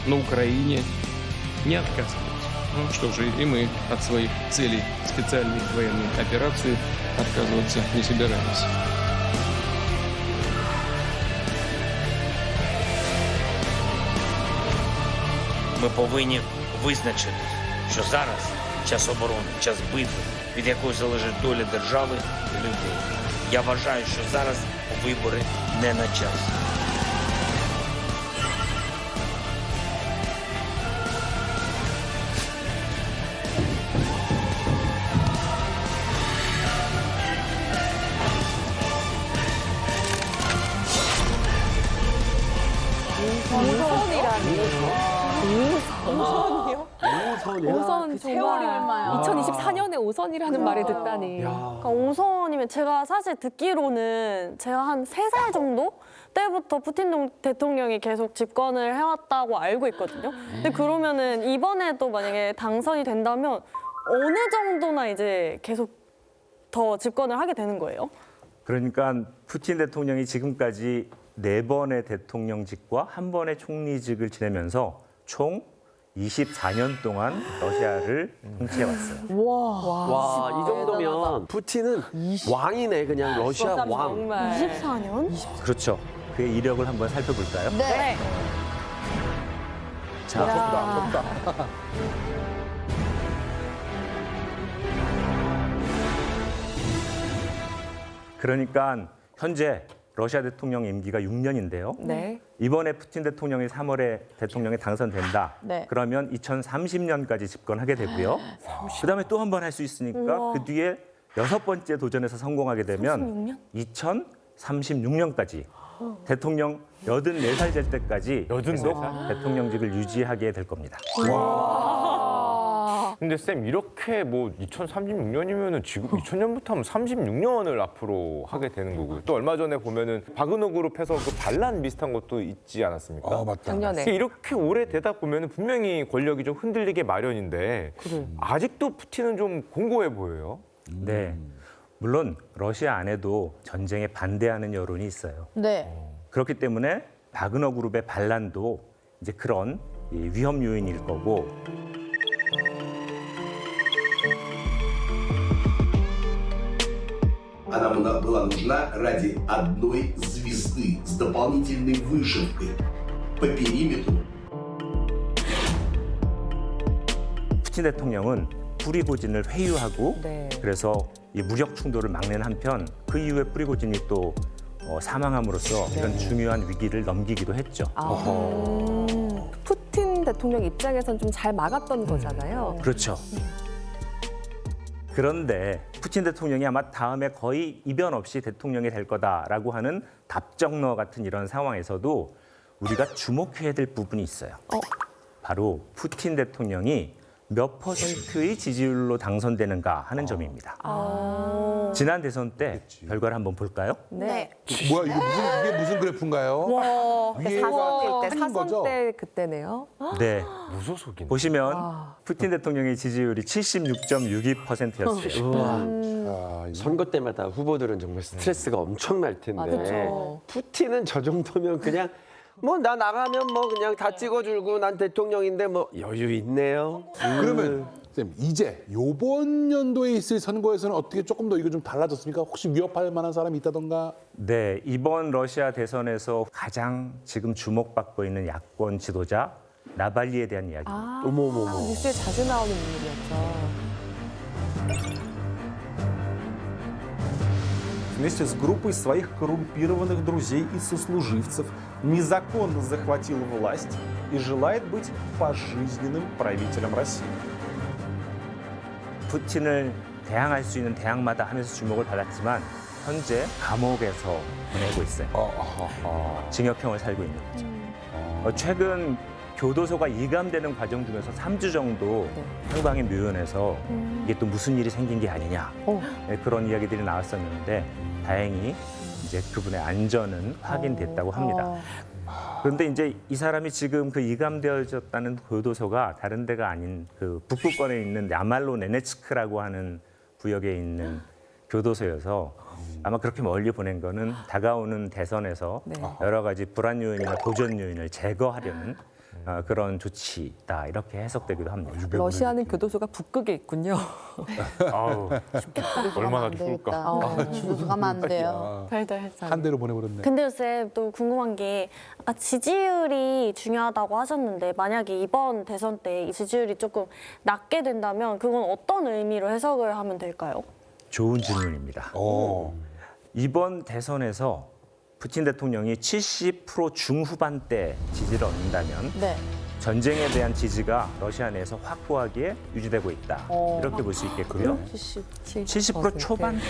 на Украине не отказываются. Ну что же, и мы от своих целей специальной военной операции отказываться не собираемся. Ми повинні визначитись, що зараз час оборони, час битви, від якої залежить доля держави і людей. Я вважаю, що зараз вибори не на часі. 오선 세월이 얼마야. 2024년에 오선이라는 말을 듣다니. 그러니까 오선이면 제가 사실 듣기로는 제가 한 3살 정도 때부터 푸틴 대통령이 계속 집권을 해왔다고 알고 있거든요. 근데 그러면은 이번에도 만약에 당선이 된다면 어느 정도나 이제 계속 더 집권을 하게 되는 거예요? 그러니까 푸틴 대통령이 지금까지 4번의 대통령직과 1번의 총리직을 지내면서 총 24년 동안 러시아를 통치해왔어요. 와, 이 정도면 푸틴은 왕이네, 그냥 러시아 왕. 정말. 24년? 그렇죠. 그의 이력을 한번 살펴볼까요? 네. 자, 그러니까 현재 러시아 대통령 임기가 6년인데요. 네. 이번에 푸틴 대통령이 3월에 대통령에 당선된다. 네. 그러면 2030년까지 집권하게 되고요. 그다음에 또 한 번 할 수 있으니까 그 뒤에 6번째 도전에서 성공하게 되면 2036년까지 대통령 84살 될 때까지 계속 대통령직을 유지하게 될 겁니다. 근데 쌤 이렇게 뭐 2036년이면은 지금 2000년부터 하면 36년을 앞으로 하게 되는 거고요. 또 얼마 전에 보면은 바그너 그룹에서 그 반란 비슷한 것도 있지 않았습니까? 맞다. 작년에. 이렇게 오래 되다 보면은 분명히 권력이 좀 흔들리게 마련인데 아직도 푸틴은 좀 공고해 보여요. 네. 물론 러시아 안에도 전쟁에 반대하는 여론이 있어요. 네. 그렇기 때문에 바그너 그룹의 반란도 이제 그런 위험 요인일 거고 Она была нужна ради одной звезды с дополнительной вышивкой по периметру. 푸틴 대통령은 프리고진을 회유하고 네. 그래서 이 무력 충돌을 막는 한편 그 이후에 프리고진이 또 사망함으로써 이런 중요한 위기를 넘기기도 했죠. 푸틴 대통령 입장에선 좀 잘 막았던 거잖아요. 그렇죠. 그런데 푸틴 대통령이 아마 다음에 거의 이변 없이 대통령이 될 거다라고 하는 답정너 같은 이런 상황에서도 우리가 주목해야 될 부분이 있어요. 바로 푸틴 대통령이 몇 퍼센트의 지지율로 당선되는가 하는 점입니다. 지난 대선 때 결과를 한번 볼까요? 네. 뭐야 이게 무슨 그래프인가요? 위에가 사선 거죠? 때 그때네요. 네. 무소속인. 보시면 푸틴 대통령의 지지율이 76.62%였어요. 아, 선거 때마다 후보들은 정말 스트레스가 엄청날 텐데 그렇죠. 푸틴은 저 정도면 그냥 뭐 나 나가면 뭐 그냥 다 찍어줄고 난 대통령인데 뭐 여유 있네요. 그러면 쌤 이제 요번 연도에 있을 선거에서는 어떻게 조금 더 이거 좀 달라졌습니까? 혹시 위협할 만한 사람이 있다던가? 네, 이번 러시아 대선에서 가장 지금 주목받고 있는 야권 지도자 나발리에 대한 이야기입니다. 어머머머. 뉴스에 자주 나오는 인물이었죠. вместе с группой своих коррумпированных друзей и сослуживцев незаконно захватил власть и желает быть пожизненным правителем России. 푸틴을 대항할 수 있는 대항마다 하면서 주목을 받았지만 현재 감옥에서 보내고 있어요. 징역형을 살고 있는 거죠. 최근 교도소가 이감되는 과정 중에서 3주 정도 행방이 묘연해서 이게 또 무슨 일이 생긴 게 아니냐 네, 그런 이야기들이 나왔었는데 다행히 이제 그분의 안전은 확인됐다고 합니다. 그런데 이제 이 사람이 지금 그 이감되어졌다는 교도소가 다른 데가 아닌 그 북부권에 있는 야말로 네네츠크라고 하는 구역에 있는 교도소여서 아마 그렇게 멀리 보낸 거는 다가오는 대선에서 네. 여러 가지 불안 요인이나 도전 요인을 제거하려는 그런 조치다 이렇게 해석되기도 합니다. 러시아는 교도소가 북극에 있군요. 아우, 얼마나 추울까. 교도소 가면 안 돼요. 달달. 한 대로 보내버렸네. 근데 쌤 또 궁금한 게 아까 지지율이 중요하다고 하셨는데 만약에 이번 대선 때 이 지지율이 조금 낮게 된다면 그건 어떤 의미로 해석을 하면 될까요? 좋은 질문입니다. 이번 대선에서 푸틴 대통령이 70% 중후반대 지지를 얻는다면 네. 전쟁에 대한 지지가 러시아 내에서 확고하게 유지되고 있다. 이렇게 볼 수 있겠고요. 70% 초반대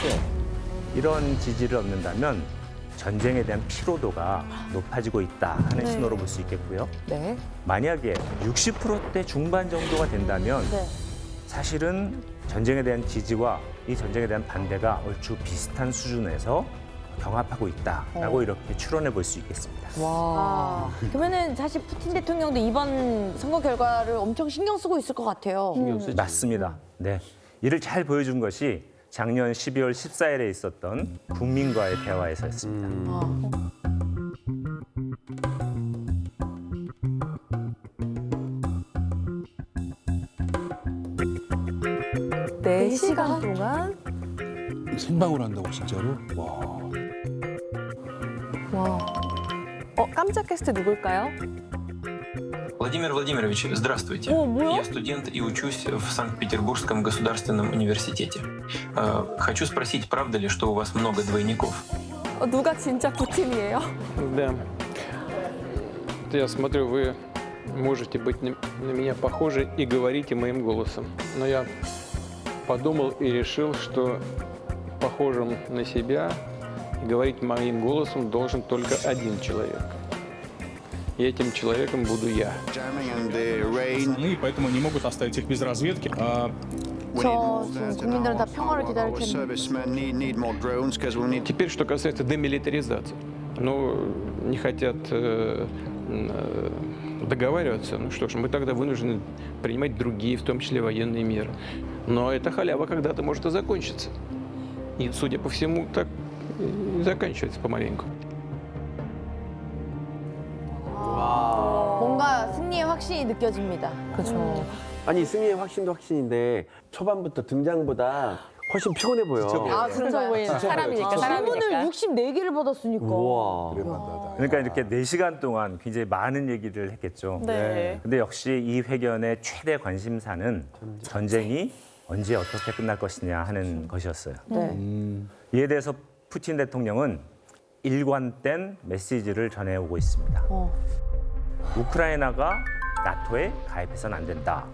이런 지지를 얻는다면 전쟁에 대한 피로도가 높아지고 있다 하는 신호로 볼 수 있겠고요. 네. 만약에 60%대 중반 정도가 된다면 네. 사실은 전쟁에 대한 지지와 이 전쟁에 대한 반대가 얼추 비슷한 수준에서 경합하고 있다라고 이렇게 추론해 볼 수 있겠습니다. 와. 그러면은 사실 푸틴 대통령도 이번 선거 결과를 엄청 신경 쓰고 있을 것 같아요. 맞습니다. 네, 이를 잘 보여준 것이 작년 12월 14일에 있었던 국민과의 대화에서였습니다. 네 시간 동안 생방으로 한다고 진짜로? 와. 와. 깜짝 게스트 누굴까요? Владимир Владимирович, здравствуйте. Я студент и учусь в Санкт-Петербургском государственном университете. Хочу спросить, правда ли, что у вас много двойников? 누가 진짜 푸틴이에요? Да. Вот я смотрю, вы можете быть на меня похожи и говорите моим голосом. Но я подумал и решил, что похожим на себя и говорить моим голосом должен только один человек. И этим человеком буду я. И поэтому не могут оставить их без разведки. 저 지금 국민들은 다 평화를 기다릴 텐데. Теперь, что касается демилитаризации. Ну, не хотят договариваться. Ну что ж, мы тогда вынуждены принимать другие, в том числе военные меры. Но эта халява когда-то может и закончиться. И, судя по всему, так и заканчивается помаленьку. 뭔가 승리의 확신이 느껴집니다. 그렇죠. 아니 승리의 확신도 확신인데 초반부터 등장보다 훨씬 피곤해 보여. 아, 그런가요? 사람이니까 질문을 64개를 받았으니까. 우와. 그러니까 이렇게 4시간 동안 굉장히 많은 얘기를 했겠죠. 네. 근데 역시 이 회견의 최대 관심사는 전쟁이 언제 어떻게 끝날 것이냐 하는 것이었어요. 네. 이에 대해서 푸틴 대통령은 일관된 메시지를 전해오고 있습니다. 우크라이나가 나토에 가입해서는 안 된다.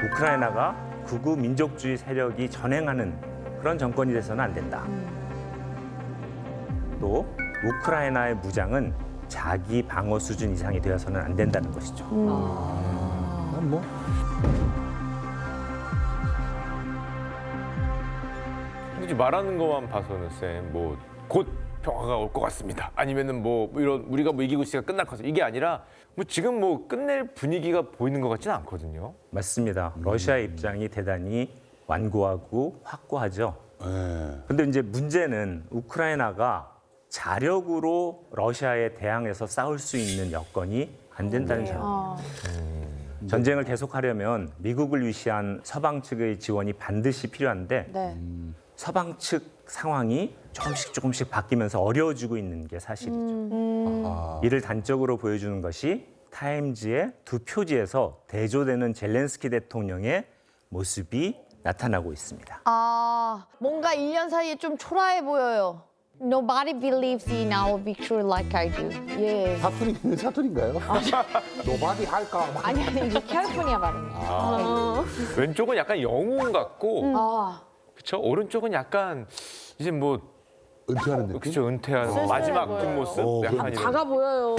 우크라이나가 극우 민족주의 세력이 전행하는 그런 정권이 돼서는 안 된다. 또 우크라이나의 무장은 자기 방어 수준 이상이 되어서는 안 된다는 것이죠. 뭐 근데 지금 말하는 것만 봐서는 쌤, 뭐 곧 평화가 올 것 같습니다. 아니면은 뭐 이런 우리가 뭐 이기고 있으니까 끝날 것 같습니다. 이게 아니라 뭐 지금 뭐 끝낼 분위기가 보이는 것 같지는 않거든요. 맞습니다. 러시아의 입장이 대단히 완고하고 확고하죠. 근데 이제 문제는 우크라이나가 자력으로 러시아에 대항해서 싸울 수 있는 여건이 안 된다는 점입니다. 전쟁을 계속하려면 미국을 위시한 서방 측의 지원이 반드시 필요한데 네. 서방 측 상황이 조금씩 바뀌면서 어려워지고 있는 게 사실이죠. 이를 단적으로 보여주는 것이 타임즈의 두 표지에서 대조되는 젤렌스키 대통령의 모습이 나타나고 있습니다. 아, 뭔가 1년 사이에 좀 초라해 보여요. Nobody believes in our victory like I do. 예. 사투리인가요? 노바디 할까? 아니 이게 캘리포니아 발음이에요. 왼쪽은 약간 영웅 같고, 그렇죠. 오른쪽은 약간 이제 뭐 은퇴하는 느낌? 그렇죠. 은퇴한 마지막 뒷모습. 약간 이런. 작아 보여요.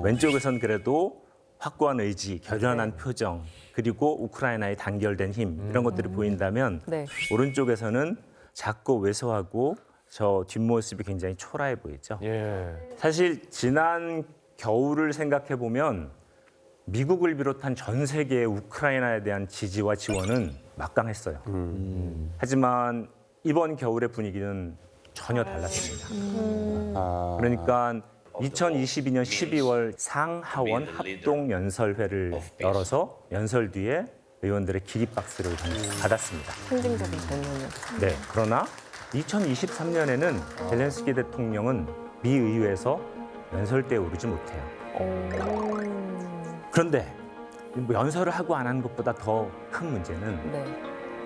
왼쪽에선 그래도 확고한 의지, 결연한 표정, 그리고 우크라이나의 단결된 힘 이런 것들이 보인다면 네. 오른쪽에서는 작고 왜소하고 저 뒷모습이 굉장히 초라해 보이죠. 예. 사실 지난 겨울을 생각해 보면 미국을 비롯한 전 세계의 우크라이나에 대한 지지와 지원은 막강했어요. 하지만 이번 겨울의 분위기는 전혀 달랐습니다. 그러니까 2022년 12월 상하원 합동연설회를 열어서 연설 뒤에 의원들의 기립박수를 받았습니다. 상징적인 장면이었어요. 네, 그러나 2023년에는 젤렌스키 대통령은 미 의회에서 연설대에 오르지 못해요. 그런데 뭐 연설을 하고 안 한 것보다 더 큰 문제는 네.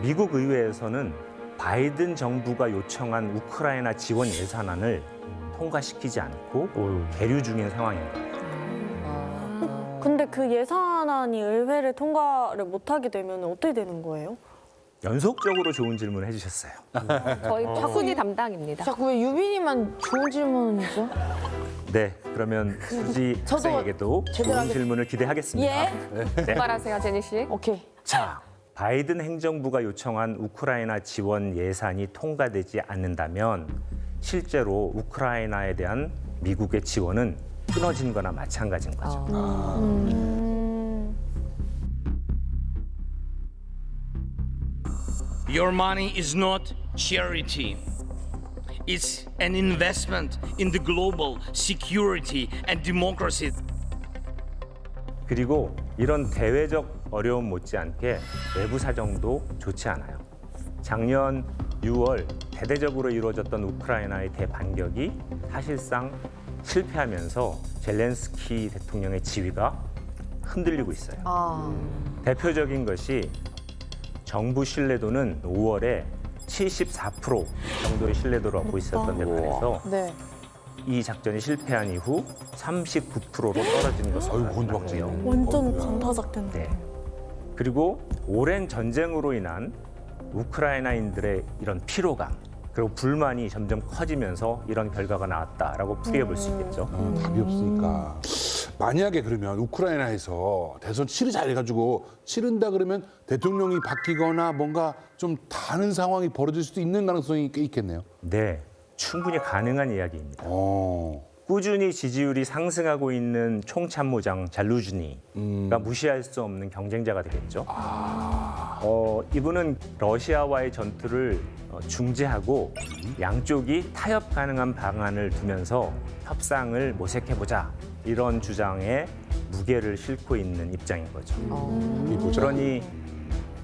미국 의회에서는 바이든 정부가 요청한 우크라이나 지원 예산안을 통과시키지 않고 계류 중인 상황인 거예요. 근데 그 예산안이 의회를 통과를 못하게 되면 어떻게 되는 거예요? 연속적으로 좋은 질문을 해주셨어요. 저희 박순희 담당입니다. 자꾸 왜 유빈이만 좋은 질문이죠? 네, 그러면 수지 학생에게도 제대로 좋은 하겠- 질문을 기대하겠습니다. 예. 네. 출발하세요, 제니 씨. 오케이. 자, 바이든 행정부가 요청한 우크라이나 지원 예산이 통과되지 않는다면 실제로 우크라이나에 대한 미국의 지원은 끊어진 거나 마찬가지인 거죠. Your money is not charity. It's an investment in the global security and democracy. 그리고 이런 대외적 어려움 못지않게 외부 사정도 좋지 않아요. 작년 6월 대대적으로 이루어졌던 우크라이나의 대반격이 사실상 실패하면서 젤렌스키 대통령의 지위가 흔들리고 있어요. 대표적인 것이 정부 신뢰도는 5월에 74% 정도의 신뢰도를 얻고 있었던 데 반해서 네. 이 작전이 실패한 이후 39%로 떨어진 것으로 나타났고요. 완전 강타작 텐데. 네. 그리고 오랜 전쟁으로 인한 우크라이나인들의 이런 피로감 그리고 불만이 점점 커지면서 이런 결과가 나왔다라고 풀이해볼 수 있겠죠. 답이 없으니까. 만약에 그러면 우크라이나에서 대선 치르 잘해가지고 치른다 그러면 대통령이 바뀌거나 뭔가 좀 다른 상황이 벌어질 수도 있는 가능성이 꽤 있겠네요. 네, 충분히 가능한 이야기입니다. 꾸준히 지지율이 상승하고 있는 총참모장 잘루즈니가 무시할 수 없는 경쟁자가 되겠죠. 이분은 러시아와의 전투를 중재하고 양쪽이 타협 가능한 방안을 두면서 협상을 모색해보자 이런 주장에 무게를 싣고 있는 입장인 거죠. 그러니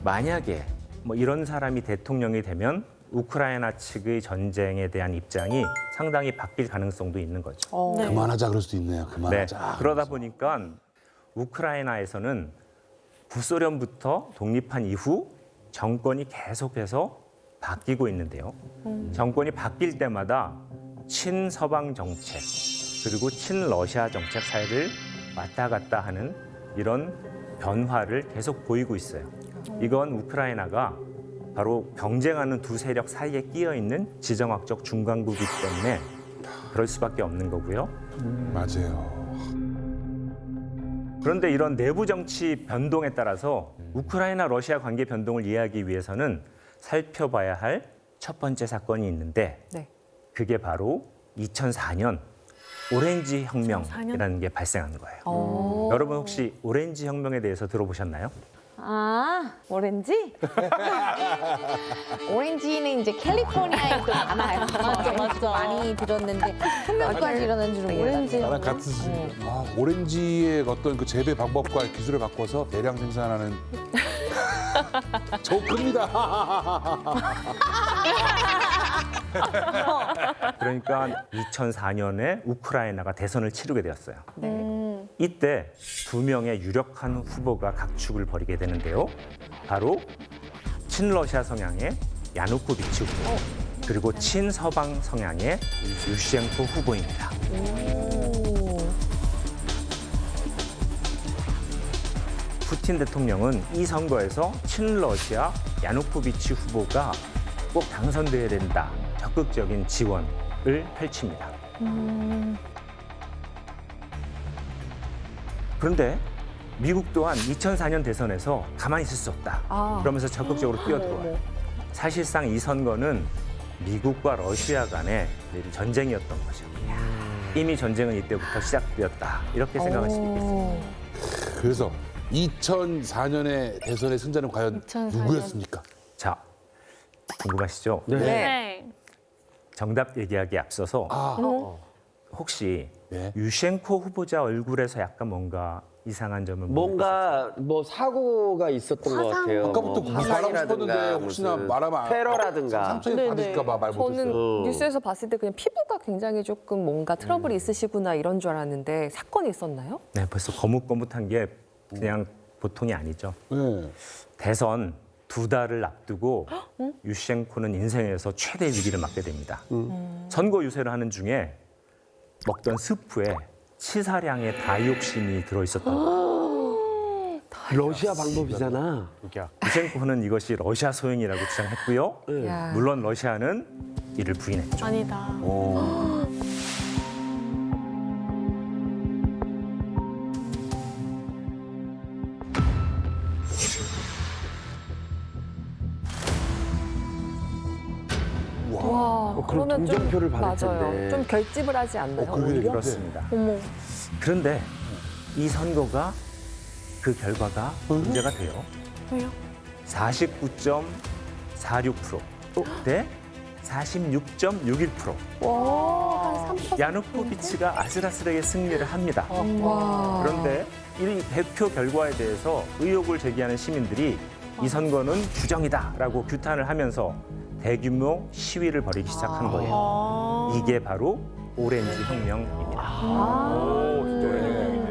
만약에 뭐 이런 사람이 대통령이 되면 우크라이나 측의 전쟁에 대한 입장이 상당히 바뀔 가능성도 있는 거죠. 그만하자 그럴 수도 있네요. 그만하자. 네, 그러다 보니까 우크라이나에서는 구소련부터 독립한 이후 정권이 계속해서 바뀌고 있는데요. 정권이 바뀔 때마다 친서방 정책 그리고 친러시아 정책 사이를 왔다 갔다 하는 이런 변화를 계속 보이고 있어요. 이건 우크라이나가 바로 경쟁하는 두 세력 사이에 끼어 있는 지정학적 중간국이기 때문에 그럴 수밖에 없는 거고요. 맞아요. 그런데 이런 내부 정치 변동에 따라서 우크라이나 러시아 관계 변동을 이해하기 위해서는 살펴봐야 할 첫 번째 사건이 있는데 네. 그게 바로 2004년 오렌지 혁명이라는 게 발생한 거예요. 여러분 혹시 오렌지 혁명에 대해서 들어보셨나요? 오렌지? 오렌지는 이제 캘리포니아에 또 많아요. 맞죠. 많이 들었는데 혁명까지 일어난 줄은 몰랐어요. 나랑 같은 수준. 오렌지의 어떤 그 재배 방법과 기술을 바꿔서 대량 생산하는 좋습니다. 그러니까 2004년에 우크라이나가 대선을 치르게 되었어요. 이때 두 명의 유력한 후보가 각축을 벌이게 되는데요. 바로 친러시아 성향의 야누코비치 후보 그리고 친서방 성향의 유시엔코 후보입니다. 푸틴 대통령은 이 선거에서 친러시아 야누코비치 후보가 꼭 당선돼야 된다. 적극적인 지원을 펼칩니다. 그런데 미국 또한 2004년 대선에서 가만히 있을 수 없다. 그러면서 적극적으로 뛰어들어와요. 사실상 이 선거는 미국과 러시아 간의 전쟁이었던 거죠. 이미 전쟁은 이때부터 시작되었다. 이렇게 생각할 수 있겠습니다. 그래서 2004년의 대선의 승자는 과연 2004년. 누구였습니까? 자, 궁금하시죠? 네. 정답 얘기하기에 앞서서 혹시 네. 유셴코 후보자 얼굴에서 약간 뭔가 이상한 점은 뭔가 뭐 사고가 있었던 것 같아요. 아까부터 뭐 말하고 싶었는데 화상이라든가 혹시나 무슨 말하면 테러라든가. 상처에 네네. 받으실까 봐 말 저는 못했어요. 뉴스에서 봤을 때 그냥 피부가 굉장히 조금 뭔가 트러블이 있으시구나 이런 줄 알았는데 사건이 있었나요? 네, 벌써 거뭇거뭇한 게 그냥 보통이 아니죠. 네. 대선 2달을 앞두고 유셴코는 인생에서 최대 위기를 맞게 됩니다. 선거 유세를 하는 중에 먹던 스프에 치사량의 다이옥신이 들어있었다고. 러시아 방법이잖아. 유셴코는 이것이 러시아 소행이라고 주장했고요. 야. 물론 러시아는 이를 부인했죠. 아니다. 와, 그럼 그러면 좀 동정표를 받을 맞아요. 텐데. 좀 결집을 하지 않나요? 오히려? 그렇습니다. 어머. 그런데 이 선거가 그 결과가 문제가 돼요. 왜요? 49.46% 대 46.61%. 와, 한 3%. 야누코비치가 아슬아슬하게 승리를 합니다. 와. 그런데 이 대표 결과에 대해서 의혹을 제기하는 시민들이 이 선거는 부정이다라고 규탄을 하면서 대규모 시위를 벌이기 시작한 거예요. 이게 바로 오렌지 혁명입니다. 진짜 오랜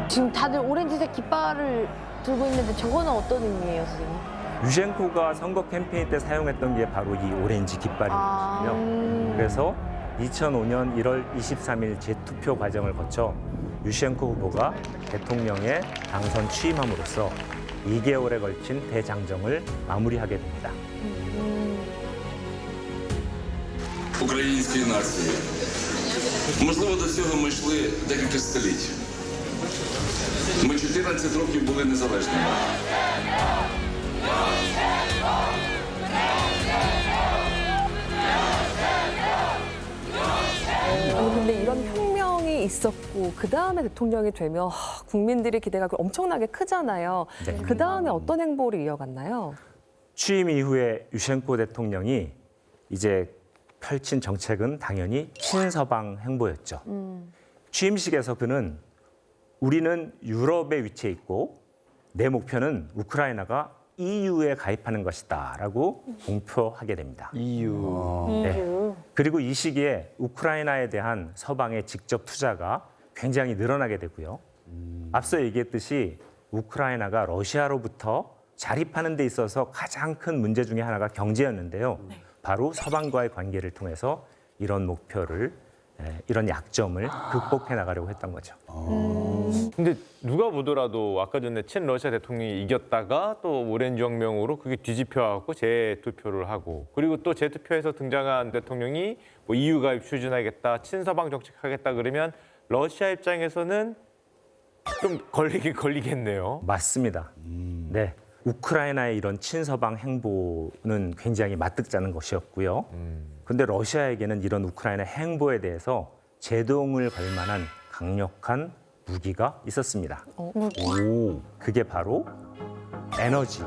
지금 다들 오렌지색 깃발을 들고 있는데 저거는 어떤 의미예요, 선생님? 유셴코가 선거 캠페인 때 사용했던 게 바로 이 오렌지 깃발이거든요. 그래서 2005년 1월 23일 재투표 과정을 거쳐 유셴코 후보가 대통령에 당선 취임함으로써 2개월에 걸친 대장정을 마무리하게 됩니다. Української нації. Можливо, до цього ми йшли декілька століть. Ми 14 років були незалежними. 아니 근데 이런 혁명이 있었고 그 다음에 대통령이 되면 국민들의 기대가 엄청나게 크잖아요. 네. 그 다음에 어떤 행보를 이어갔나요? 취임 이후에 유셴코 대통령이 이제 펼친 정책은 당연히 친서방 행보였죠. 취임식에서 그는 우리는 유럽에 위치해 있고 내 목표는 우크라이나가 EU에 가입하는 것이다라고 공표하게 됩니다. EU. 네. 그리고 이 시기에 우크라이나에 대한 서방의 직접 투자가 굉장히 늘어나게 되고요. 앞서 얘기했듯이 우크라이나가 러시아로부터 자립하는 데 있어서 가장 큰 문제 중에 하나가 경제였는데요. 바로 서방과의 관계를 통해서 이런 목표를, 이런 약점을 극복해 나가려고 했던 거죠. 근데 누가 보더라도 아까 전에 친러시아 대통령이 이겼다가 또 오렌지 혁명으로 그게 뒤집혀갖고 재투표를 하고 그리고 또 재투표에서 등장한 대통령이 뭐 EU 가입 추진하겠다, 친서방 정책하겠다 그러면 러시아 입장에서는 좀 걸리겠네요. 맞습니다. 네. 우크라이나의 이런 친서방 행보는 굉장히 맞득잖은 것이었고요. 근데 러시아에게는 이런 우크라이나 행보에 대해서 제동을 걸 만한 강력한 무기가 있었습니다. 그게 바로 에너지.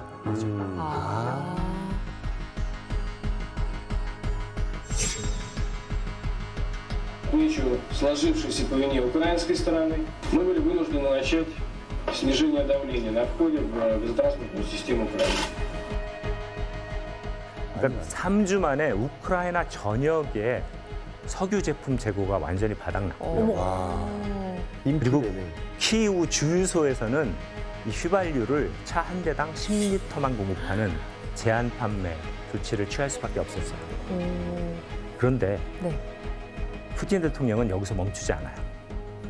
Ничего, сложившейся по вине украинской стороны, мы были вынуждены начать снижение давления на входе в газотранспортную систему Украины. 그러니까 3주 만에 우크라이나 전역에 석유 제품 재고가 완전히 바닥났고요. 그리고 키이우 주유소에서는 이 휘발유를 차 한 대당 10리터만 공급하는 제한 판매 조치를 취할 수밖에 없었어요. 그런데 네. 푸틴 대통령은 여기서 멈추지 않아요.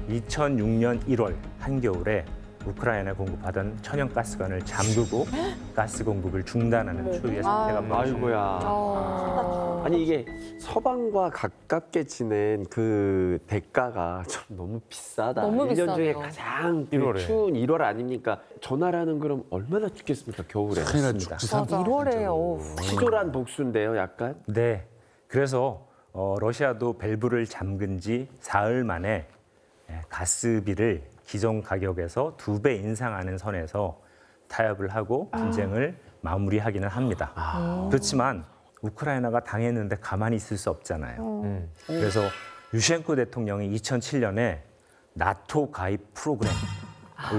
2006년 1월 한겨울에 우크라이나에 공급하던 천연가스관을 잠그고 가스 공급을 중단하는 초유의 사태가 벌어집니다. 아이고야. 아니 이게 서방과 가깝게 지낸 그 대가가 좀 너무 비싸다. 너무 1년 중에 비싸네요. 가장 그 1월에. 추운 1월 아닙니까? 저 나라는 그럼 얼마나 춥겠습니까? 겨울에. 그렇습니다. 1월에 치졸한 복수인데요, 약간. 네. 그래서 러시아도 밸브를 잠근 지 사흘 만에 가스비를 기존 가격에서 2배 인상하는 선에서 타협을 하고 분쟁을 마무리하기는 합니다. 그렇지만 우크라이나가 당했는데 가만히 있을 수 없잖아요. 그래서 유시엔코 대통령이 2007년에 나토 가입 프로그램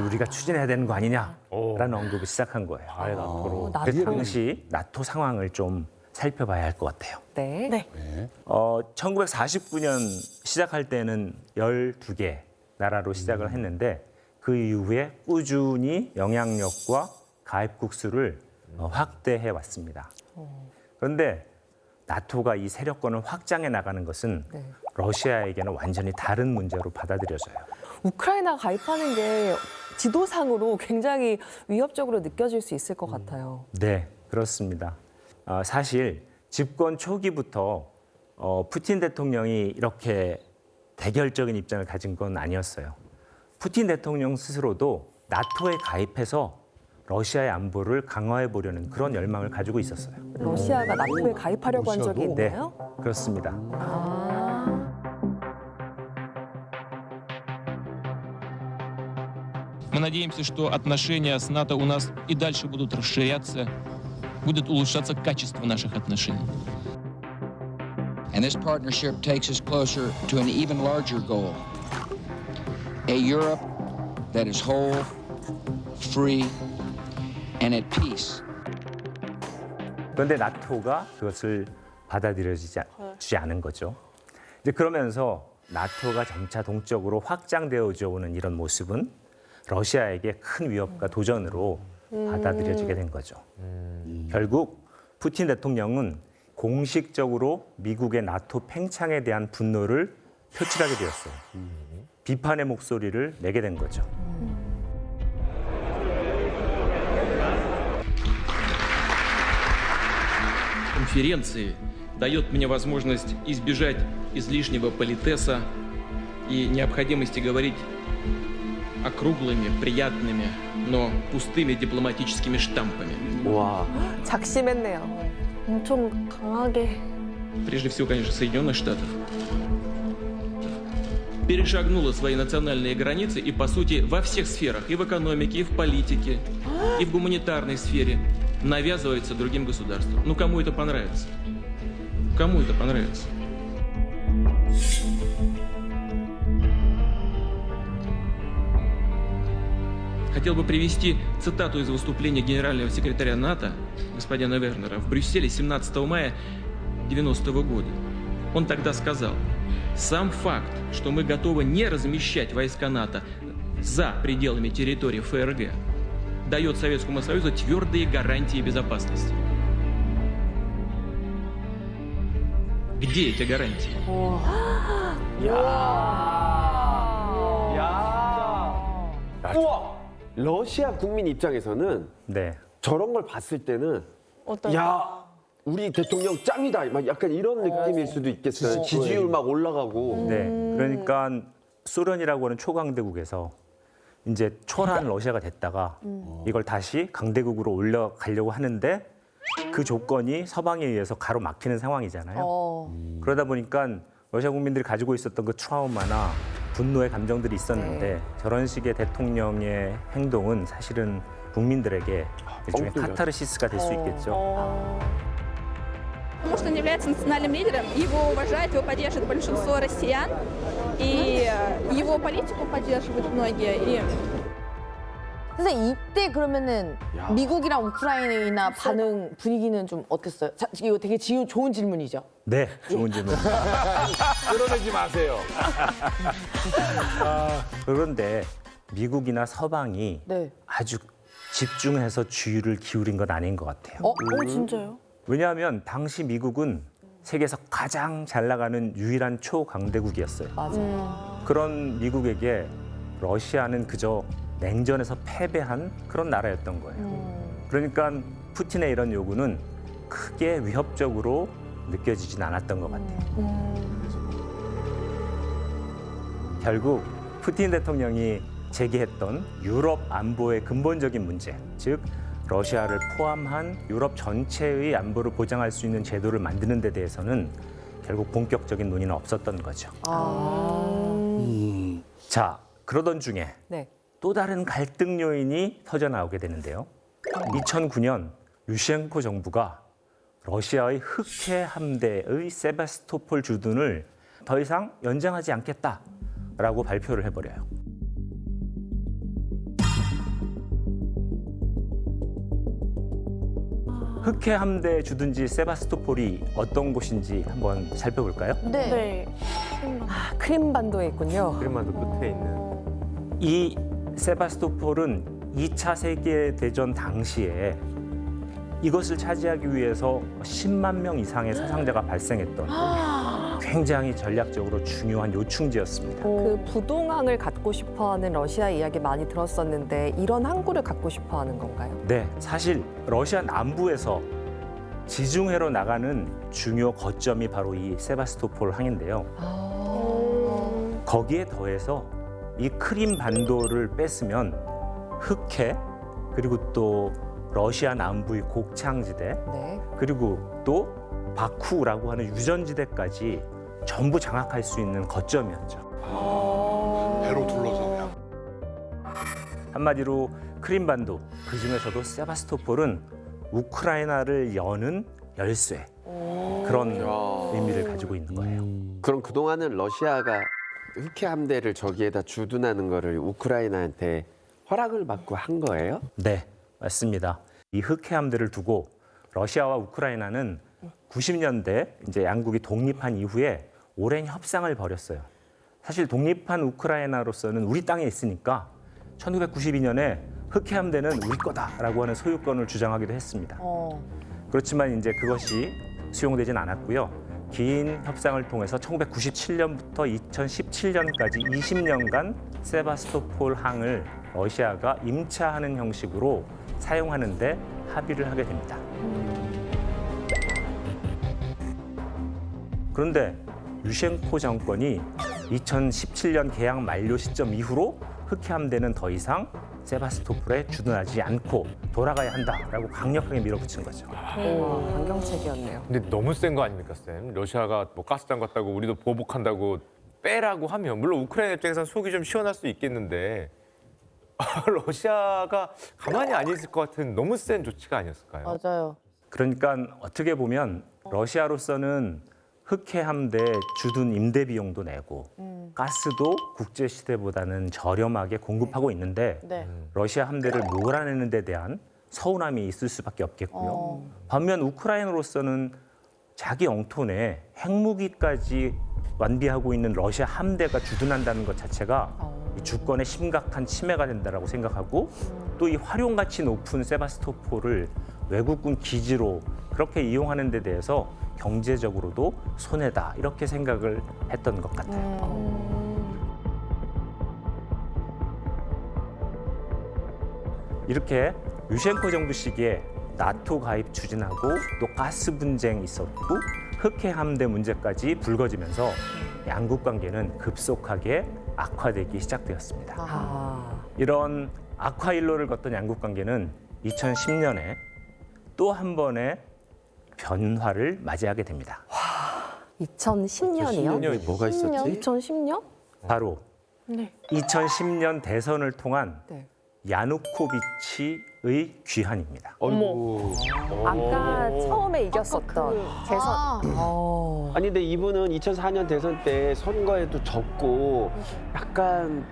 우리가 추진해야 되는 거 아니냐라는 언급을 시작한 거예요. 아예 나토로. 그 당시 나토 상황을 좀 살펴봐야 할 것 같아요. 네. 1949년 시작할 때는 12개 나라로 시작을 했는데 그 이후에 꾸준히 영향력과 가입국 수를 확대해 왔습니다. 그런데 나토가 이 세력권을 확장해 나가는 것은 러시아에게는 완전히 다른 문제로 받아들여져요. 우크라이나가 가입하는 게 지도상으로 굉장히 위협적으로 느껴질 수 있을 것 같아요. 네, 그렇습니다. 사실 집권 초기부터 푸틴 대통령이 이렇게 대결적인 입장을 가진 건 아니었어요. 푸틴 대통령 스스로도 나토에 가입해서 러시아의 안보를 강화해 보려는 그런 열망을 가지고 있었어요. 러시아가 나토에 가입하려고 한 적이 있나요? 네, 그렇습니다. Мы надеемся, что отношения с НАТО у нас и дальше будут расширяться, будет улучшаться качество наших отношений. And this partnership takes us closer to an even larger goal. A Europe that is whole, free, and at peace. 그런데 나토가 그것을 받아들여지지 않은 거죠. 이제 그러면서 나토가 점차 동적으로 확장되어져 오는 이런 모습은 러시아에게 큰 위협과 도전으로 받아들여지게 된 거죠. 결국 푸틴 대통령은 공식적으로 미국의 나토 팽창에 대한 분노를 표출하게 되었어요. 비판의 목소리를 내게 된 거죠. Конференции дает мне возможность избежать излишнего политеса и необходимости говорить округлыми, приятными, но пустыми дипломатическими штампами. 와. 작심했네요. 엄청 강하게. Прежде всего, конечно, Соединенных Штатов. Перешагнула свои национальные границы и, по сути, во всех сферах, и в экономике, и в политике, и в гуманитарной сфере навязывается другим государствам. Ну, кому это понравится? Кому это понравится? Хотел бы привести цитату из выступления генерального секретаря НАТО господина Вернера в Брюсселе 17 мая 1990 года. Он тогда сказал: «Сам факт, что мы готовы не размещать войска НАТО за пределами территории ФРГ, дает Советскому Союзу твердые гарантии безопасности». Где эти гарантии? 우와! 러시아 국민 입장에서는 저런 걸 봤을 때는 야, 우리 대통령 짱이다. 막 약간 이런 느낌일 수도 있겠어요. 지지율 막 올라가고. 네, 그러니까 소련이라고 하는 초강대국에서 이제 초라한 러시아가 됐다가 이걸 다시 강대국으로 올라가려고 하는데 그 조건이 서방에 의해서 가로막히는 상황이잖아요. 그러다 보니까 러시아 국민들이 가지고 있었던 그 트라우마나 분노의 감정들이 있었는데 저런 식의 대통령의 행동은 사실은 국민들에게 일종의 카타르시스가 될 수 있겠죠. Потому что он является национальным лидером, его уважают, его поддерживает большинство россиян, и его политику поддерживают многие. И... 선생님 이때 그러면은 미국이랑 우크라이나 반응 분위기는 좀 어땠어요? 자, 이거 되게 좋은 질문이죠. 네, 좋은 질문. 끌어내지 마세요. 그런데 미국이나 서방이 아주 집중해서 주의를 기울인 건 아닌 것 같아요. 진짜요? 왜냐하면 당시 미국은 세계에서 가장 잘 나가는 유일한 초강대국이었어요. 그런 미국에게 러시아는 그저 냉전에서 패배한 그런 나라였던 거예요. 그러니까 푸틴의 이런 요구는 크게 위협적으로 느껴지진 않았던 것 같아요. 결국 푸틴 대통령이 제기했던 유럽 안보의 근본적인 문제, 즉 러시아를 포함한 유럽 전체의 안보를 보장할 수 있는 제도를 만드는 데 대해서는 결국 본격적인 논의는 없었던 거죠. 자, 그러던 중에 또 다른 갈등 요인이 터져 나오게 되는데요. 2009년 유시엔코 정부가 러시아의 흑해 함대의 세바스토폴 주둔을 더 이상 연장하지 않겠다라고 발표를 해버려요. 흑해 함대 주둔지 세바스토폴이 어떤 곳인지 한번 살펴볼까요? 네. 크림반도에 있군요. 크림반도 끝에 있는. 이 세바스토폴은 2차 세계대전 당시에 이것을 차지하기 위해서 10만 명 이상의 사상자가 발생했던 굉장히 전략적으로 중요한 요충지였습니다. 그 부동항을 갖고 싶어하는 러시아 이야기 많이 들었었는데 이런 항구를 갖고 싶어하는 건가요? 네, 사실 러시아 남부에서 지중해로 나가는 중요 거점이 바로 이 세바스토폴 항인데요. 거기에 더해서 이 크림 반도를 뺐으면 흑해 그리고 또 러시아 남부의 곡창지대 그리고 또 바쿠라고 하는 유전지대까지 전부 장악할 수 있는 거점이었죠. 배로 둘러서 그냥. 한마디로 크림반도, 그중에서도 세바스토폴은 우크라이나를 여는 열쇠 그런 의미를 가지고 있는 거예요. 그럼 그동안은 러시아가 흑해 함대를 저기에다 주둔하는 거를 우크라이나한테 허락을 받고 한 거예요? 네, 맞습니다. 이 흑해 함대를 두고 러시아와 우크라이나는 90년대 이제 양국이 독립한 이후에 오랜 협상을 벌였어요. 사실 독립한 우크라이나로서는 우리 땅에 있으니까 1992년에 흑해 함대는 우리 거다라고 하는 소유권을 주장하기도 했습니다. 그렇지만 이제 그것이 수용되진 않았고요. 긴 협상을 통해서 1997년부터 2017년까지 20년간 세바스토폴 항을 러시아가 임차하는 형식으로 사용하는 데 합의를 하게 됩니다. 그런데 유셴코 정권이 2017년 계약 만료 시점 이후로 흑해 함대는 더 이상 세바스토폴에 주둔하지 않고 돌아가야 한다라고 강력하게 밀어붙인 거죠. 강경책이었네요. 근데 너무 센 거 아닙니까, 쌤? 러시아가 뭐 가스장 갔다고 우리도 보복한다고 빼라고 하면 물론 우크라이나 입장에서는 속이 좀 시원할 수 있겠는데 러시아가 가만히 안 있을 것 같은 너무 센 조치가 아니었을까요? 맞아요. 그러니까 어떻게 보면 러시아로서는 흑해 함대 주둔 임대 비용도 내고 가스도 국제 시대보다는 저렴하게 공급하고 있는데 러시아 함대를 몰아내는 데 대한 서운함이 있을 수밖에 없겠고요. 반면 우크라이나로서는 자기 영토 내 핵무기까지 완비하고 있는 러시아 함대가 주둔한다는 것 자체가 이 주권에 심각한 침해가 된다라고 생각하고 또 이 활용 가치 높은 세바스토폴을 외국군 기지로 그렇게 이용하는 데 대해서 경제적으로도 손해다 이렇게 생각을 했던 것 같아요. 이렇게 유셴코 정부 시기에 나토 가입 추진하고 또 가스 분쟁이 있었고 흑해 함대 문제까지 불거지면서 양국 관계는 급속하게 악화되기 시작되었습니다. 이런 악화일로를 걷던 양국 관계는 2010년에 또 한 번의 변화를 맞이하게 됩니다. 2010년이요? 2010년에 뭐가 있었지? 2010년? 바로 2010년 대선을 통한 야누코비치의 귀환입니다. 아까 처음에 이겼었던 대선. 아니 근데 이분은 2004년 대선 때 선거에도 졌고 약간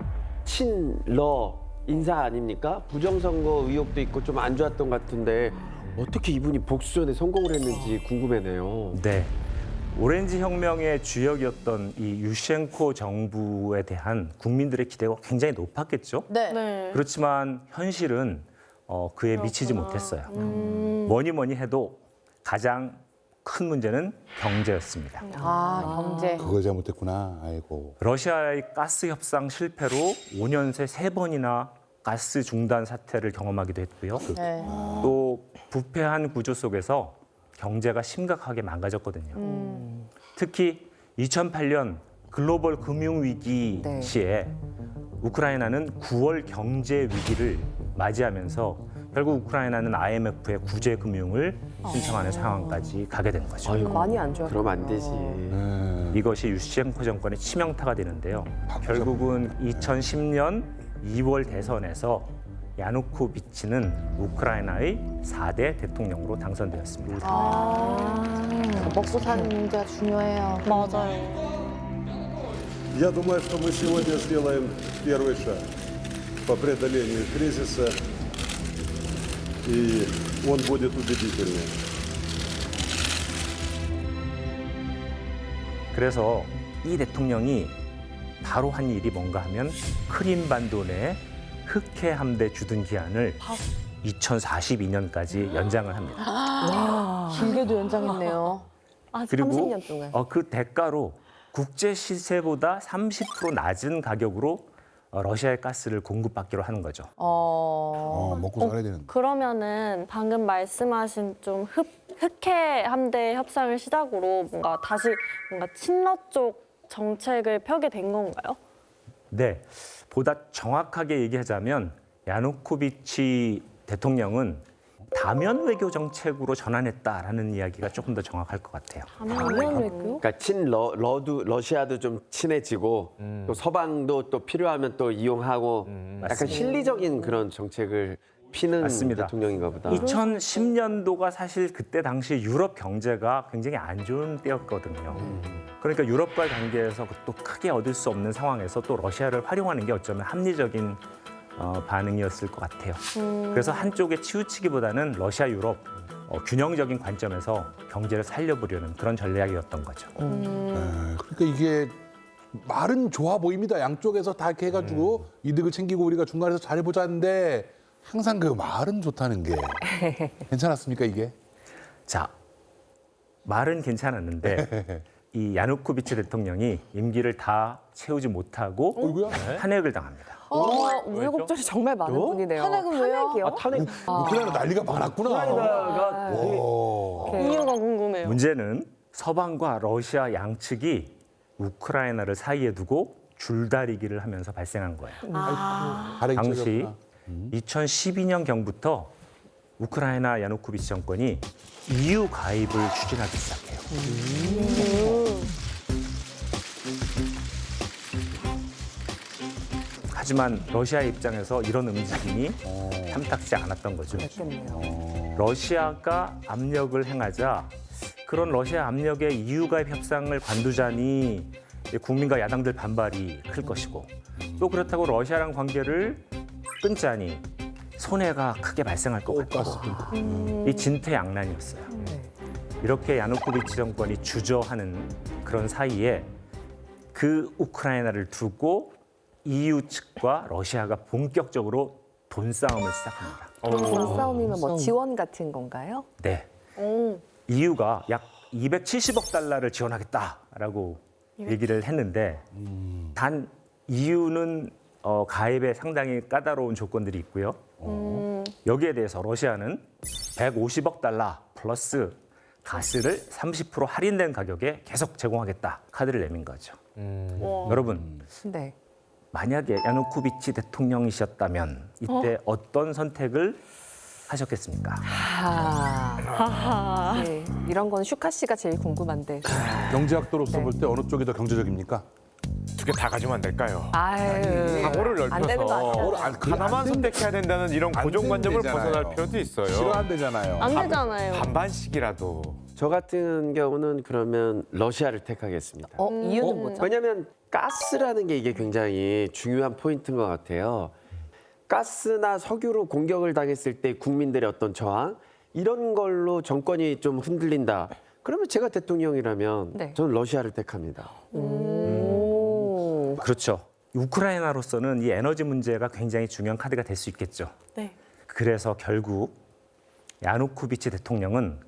친러 인사 아닙니까? 부정선거 의혹도 있고 좀 안 좋았던 것 같은데 어떻게 이분이 복수전에 성공을 했는지 궁금하네요. 네. 오렌지 혁명의 주역이었던 이 유셴코 정부에 대한 국민들의 기대가 굉장히 높았겠죠. 그렇지만 현실은 그에 미치지 못했어요. 뭐니 해도 가장 큰 문제는 경제였습니다. 경제. 그걸 잘못했구나. 아이고. 러시아의 가스 협상 실패로 5년 새 3번이나 가스 중단 사태를 경험하기도 했고요. 또 부패한 구조 속에서 경제가 심각하게 망가졌거든요. 특히 2008년 글로벌 금융위기 시에 우크라이나는 9월 경제 위기를 맞이하면서 결국 우크라이나는 IMF의 구제 금융을 신청하는 상황까지 가게 된 거죠. 많이 안 좋았구나. 그러면 안 되지. 이것이 유셴코 정권의 치명타가 되는데요. 결국은 2010년 2월 대선에서 야누코비치는 우크라이나의 4대 대통령으로 당선되었습니다. 먹고 사는 문제가 중요해요. 맞아요. Я думаю, что мы сегодня сделаем первый шаг по преодолению кризиса, и он будет убедительным. 그래서 이 대통령이 바로 한 일이 뭔가 하면 크림반도 내 흑해 함대 주둔 기한을 2042년까지 연장을 합니다. 와, 길게도 연장했네요. 아, 그리고 30년 동안. 그 대가로 국제 시세보다 30% 낮은 가격으로 러시아의 가스를 공급받기로 하는 거죠. 먹고 살아야 되는데. 그러면은 방금 말씀하신 좀 흑해 함대 협상을 시작으로 뭔가 다시 뭔가 친러 쪽 정책을 펴게 된 건가요? 네, 보다 정확하게 얘기하자면 야누코비치 대통령은 다면 외교 정책으로 전환했다라는 이야기가 조금 더 정확할 것 같아요. 다면 외교? 그러니까 러시아도 좀 친해지고 또 서방도 또 필요하면 또 이용하고 약간 맞습니다. 실리적인 그런 정책을 피는 맞습니다. 대통령인가 보다. 2010년도가 사실 그때 당시 유럽 경제가 굉장히 안 좋은 때였거든요. 그러니까 유럽과의 관계에서 또 크게 얻을 수 없는 상황에서 또 러시아를 활용하는 게 어쩌면 합리적인 반응이었을 것 같아요. 그래서 한쪽에 치우치기보다는 러시아 유럽 균형적인 관점에서 경제를 살려보려는 그런 전략이었던 거죠. 그러니까 이게 말은 좋아 보입니다. 양쪽에서 다 이렇게 해가지고 이득을 챙기고 우리가 중간에서 잘해보자는데 항상 그 말은 좋다는 게 괜찮았습니까 이게? 자, 말은 괜찮았는데 이 야누코비치 대통령이 임기를 다 채우지 못하고 탄핵을 당합니다. 우여곡절이 정말 많은 분이네요. 탄핵은 왜요? 탄핵이요? 탄핵. 우크라이나 난리가 많았구나. 우크라이나가 이유가 궁금해요. 문제는 서방과 러시아 양측이 우크라이나를 사이에 두고 줄다리기를 하면서 발생한 거예요. 당시 2012년경부터 우크라이나 야누코비치 정권이 EU 가입을 추진하기 시작해요. 하지만 러시아 입장에서 이런 움직임이 탐탁지 않았던 거죠. 러시아가 압력을 행하자 그런 러시아 압력에 EU 가입 협상을 관두자니 국민과 야당들 반발이 클 것이고 또 그렇다고 러시아랑 관계를 끊자니 손해가 크게 발생할 것 같고 이 진퇴양난이었어요. 이렇게 야누코비치 정권이 주저하는 그런 사이에 그 우크라이나를 두고 EU 측과 러시아가 본격적으로 돈싸움을 시작합니다. 돈 싸움이면 뭐 지원 같은 건가요? 네. EU가 약 270억 달러를 지원하겠다라고 얘기를 했는데 단 EU는 가입에 상당히 까다로운 조건들이 있고요. 여기에 대해서 러시아는 150억 달러 플러스 가스를 30% 할인된 가격에 계속 제공하겠다 카드를 내민 거죠. 여러분, 네. 만약에 야누코비치 대통령이셨다면 이때 어떤 선택을 하셨겠습니까? 네, 이런 건 슈카 씨가 제일 궁금한데. 경제학도로서 볼 때 어느 쪽이 더 경제적입니까? 두 개 다 가지면 안 될까요? 아유, 사고를 안 되는 거 넓혀서 같아요. 하나만 선택해야 된다는 이런 고정관념을 된대잖아요. 벗어날 필요도 있어요. 싫어한대잖아요. 안 되잖아요. 반반씩이라도. 저 같은 경우는 그러면 러시아를 택하겠습니다. 이유는 뭐죠? 왜냐하면 가스라는 게 이게 굉장히 중요한 포인트인 것 같아요. 가스나 석유로 공격을 당했을 때 국민들의 어떤 저항 이런 걸로 정권이 좀 흔들린다. 그러면 제가 대통령이라면 네. 저는 러시아를 택합니다. 그렇죠. 우크라이나로서는 이 에너지 문제가 굉장히 중요한 카드가 될 수 있겠죠. 네. 그래서 결국 야누코비치 대통령은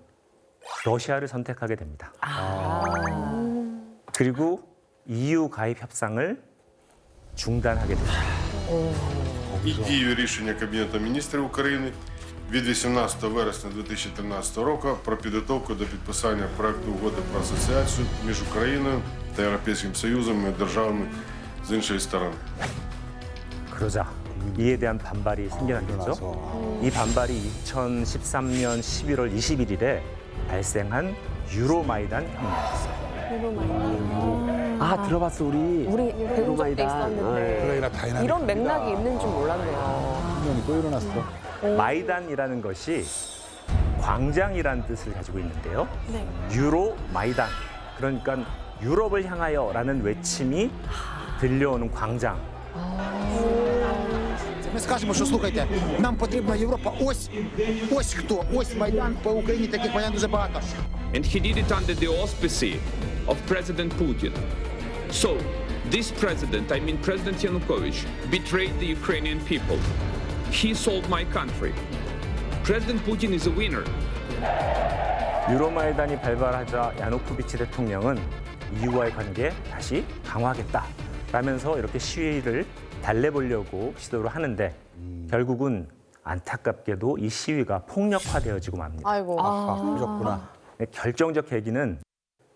러시아를 선택하게 됩니다. 그리고 EU 가입 협상을 중단하게 됩니다. І дію рішення Кабінету міністрів України від 18 вересня 2013 року про підготовку до підписання проекту угоди про асоціацію між Україною та Європейським Союзом і державами з іншої сторони. 그러자 이에 대한 반발이 생겨났겠죠. 이 반발이 2013년 11월 21일에 발생한 유로마이단 혁명이었어요. 아 들어봤어 우리 배운 적도 있었는데 우크라이나 다이나믹. 이런 맥락이 있는 줄 몰랐네요. 혁명이 또 일어났어. 마이단이라는 것이 광장이라는 뜻을 가지고 있는데요. 유로 마이단, 그러니까 유럽을 향하여라는 외침이 들려오는 광장. Ми скажемо, що слухайте, нам потрібна Європа. Ось хто, ось Майдан по Україні, таких Майдан дуже багато. And he did it under the auspices of President Putin. So, this president, I mean President Yanukovych, betrayed the Ukrainian people. He sold my country. President Putin is a winner. 유로마이단이 발발하자 야누코비치 대통령은 EU와의 관계 다시 강화하겠다 라면서 이렇게 시위를 달래보려고 시도를 하는데 결국은 안타깝게도 이 시위가 폭력화되어지고 맙니다. 아이고. 그러셨구나. 결정적 계기는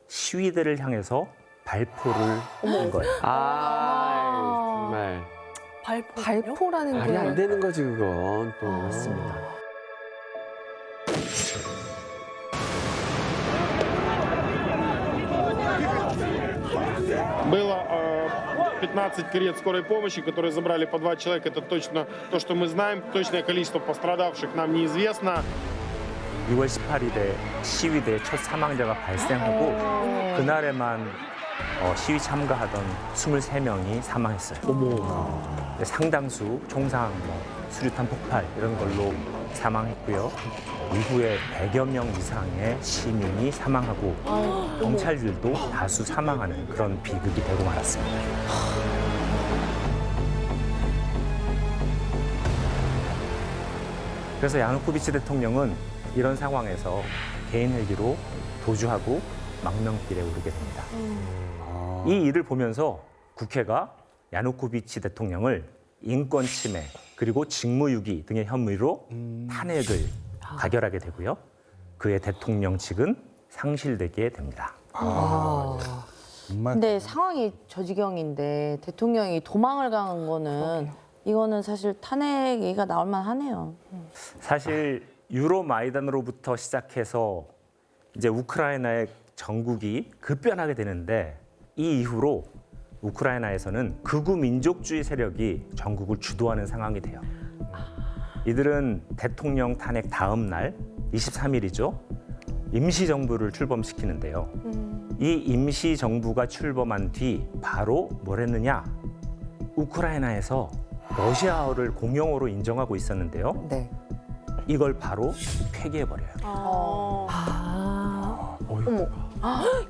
시위대를 향해서 발포를 한 거예요. 정말 발포라는 말이 게 안 되는 거지 그건 또. 맞습니다. Было 15 карет скорой помощи, которые забрали по 2 человека. Это точно то, что мы знаем. Точное количество пострадавших нам неизвестно. 6월 18일에 시위대의 첫 사망자가 발생하고 그날에만 시위 참가하던 23명이 사망했어요. 상당수 총상, 수류탄 폭발 이런 걸로 사망했고요. 이후에 100여 명 이상의 시민이 사망하고 경찰들도 다수 사망하는 그런 비극이 되고 말았습니다. 그래서 야누코비치 대통령은 이런 상황에서 개인 헬기로 도주하고 망명길에 오르게 됩니다. 이 일을 보면서 국회가 야누코비치 대통령을 인권 침해 그리고 직무유기 등의 혐의로 탄핵을 가결하게 되고요. 그의 대통령직은 상실되게 됩니다. 근데 상황이 저 지경인데 대통령이 도망을 간 거는 이거는 사실 탄핵 얘기가 나올 만하네요. 사실 유로마이단으로부터 시작해서 이제 우크라이나의 정국이 급변하게 되는데 이 이후로 우크라이나에서는 극우 민족주의 세력이 전국을 주도하는 상황이 돼요. 이들은 대통령 탄핵 다음 날 23일이죠. 임시정부를 출범시키는데요. 이 임시정부가 출범한 뒤 바로 뭘 했느냐? 우크라이나에서 러시아어를 공용어로 인정하고 있었는데요. 네. 이걸 바로 폐기해버려요. 어머.